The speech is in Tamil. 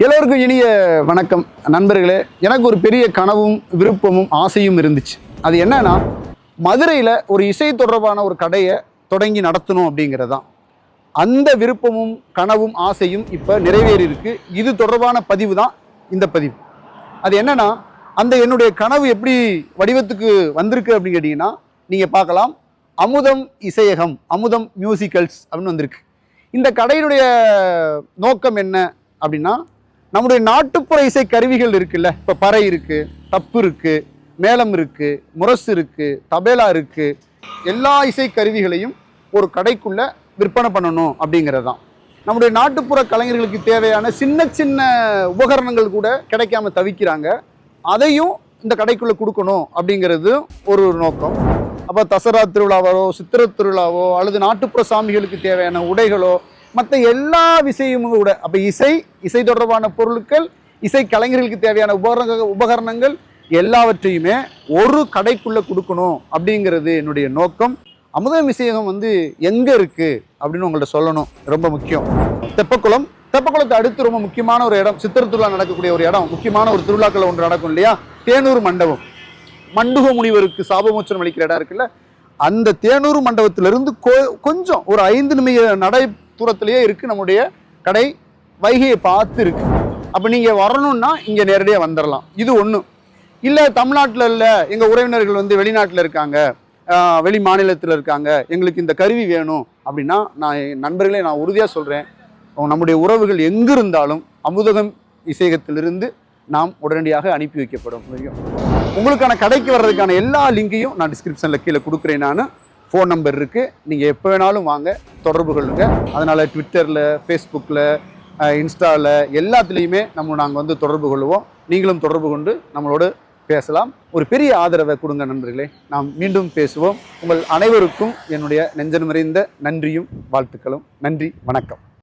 எல்லோருக்கும் இனிய வணக்கம் நண்பர்களே. எனக்கு ஒரு பெரிய கனவும் விருப்பமும் ஆசையும் இருந்துச்சு. அது என்னன்னா, மதுரையில் ஒரு இசை தொடர்பான ஒரு கடையை தொடங்கி நடத்தணும் அப்படிங்கிறது தான். அந்த விருப்பமும் கனவும் ஆசையும் இப்போ நிறைவேறி இருக்கு. இது தொடர்பான பதிவு தான் இந்த பதிவு. அது என்னன்னா, அந்த என்னுடைய கனவு எப்படி வடிவத்துக்கு வந்திருக்கு அப்படின்னு கேட்டிங்கன்னா, நீங்கள் பார்க்கலாம், அமுதம் இசையகம், அமுதம் மியூசிக்கல்ஸ் அப்படின்னு வந்திருக்கு. இந்த கடையினுடைய நோக்கம் என்ன அப்படின்னா, நம்முடைய நாட்டுப்புற இசை கருவிகள் இருக்குல்ல, இப்போ பறை இருக்குது, தப்பு இருக்குது, மேளம் இருக்குது, முரசு இருக்குது, தபேலா இருக்குது, எல்லா இசை கருவிகளையும் ஒரு கடைக்குள்ளே விற்பனை பண்ணணும் அப்படிங்கிறது தான். நம்முடைய நாட்டுப்புற கலைஞர்களுக்கு தேவையான சின்ன சின்ன உபகரணங்கள் கூட கிடைக்காம தவிக்கிறாங்க. அதையும் இந்த கடைக்குள்ளே கொடுக்கணும் அப்படிங்கிறது ஒரு நோக்கம். அப்போ தசரா திருவிழாவோ, சித்திரை திருவிழாவோ, அல்லது நாட்டுப்புற சாமிகளுக்கு தேவையான உடைகளோ, மற்ற எல்லா விஷயமும் கூட, அப்போ இசை தொடர்பான பொருட்கள், இசை கலைஞர்களுக்கு தேவையான உபகரணங்கள் எல்லாவற்றையுமே ஒரு கடைக்குள்ளே கொடுக்கணும் அப்படிங்கிறது என்னுடைய நோக்கம். அமுதம் இசையகம் எங்கே இருக்குது அப்படின்னு உங்கள்கிட்ட சொல்லணும், ரொம்ப முக்கியம். தெப்பக்குளத்தை அடுத்து ரொம்ப முக்கியமான ஒரு இடம், சித்திரை திருவிழா நடக்கக்கூடிய ஒரு இடம், முக்கியமான ஒரு திருவிழாக்கள் ஒன்று நடக்கும் இல்லையா, தேனூர் மண்டபம். மண்டுக முனிவருக்கு சாபமோச்சனம் அளிக்கிற இடம் இருக்குல்ல, அந்த தேனூர் மண்டபத்திலிருந்து கொஞ்சம் ஒரு 5 நிமிட நடை தூரத்திலேயே இருக்குது நம்முடைய கடை. வைகையை பார்த்து இருக்கு. அப்போ நீங்கள் வரணும்னா இங்கே நேரடியாக வந்துடலாம். இது ஒன்று. இல்லை, தமிழ்நாட்டில் இல்லை, எங்கள் உறவினர்கள் வெளிநாட்டில் இருக்காங்க, வெளி மாநிலத்தில் இருக்காங்க, எங்களுக்கு இந்த கருவி வேணும் அப்படின்னா, என் நண்பர்களே நான் உறுதியாக சொல்கிறேன், நம்முடைய உறவுகள் எங்கு இருந்தாலும் அமுதகம் இசையகத்திலிருந்து நாம் உடனடியாக அனுப்பி வைக்கப்படும் முடியும். உங்களுக்கான கடைக்கு வர்றதுக்கான எல்லா லிங்கையும் நான் டிஸ்கிரிப்ஷனில் கீழே கொடுக்குறேன். நான் ஃபோன் நம்பர் இருக்குது, நீங்கள் எப்போ வேணாலும் வாங்க, தொடர்பு கொள்ளுங்க. அதனால் ட்விட்டரில், ஃபேஸ்புக்கில், இன்ஸ்டாவில் எல்லாத்துலேயுமே நாங்கள் தொடர்பு கொள்வோம். நீங்களும் தொடர்பு கொண்டு நம்மளோடு பேசலாம். ஒரு பெரிய ஆதரவை கொடுங்க நண்பர்களே. நாம் மீண்டும் பேசுவோம். உங்கள் அனைவருக்கும் என்னுடைய நெஞ்சம் நிறைந்த நன்றியும் வாழ்த்துக்களும். நன்றி, வணக்கம்.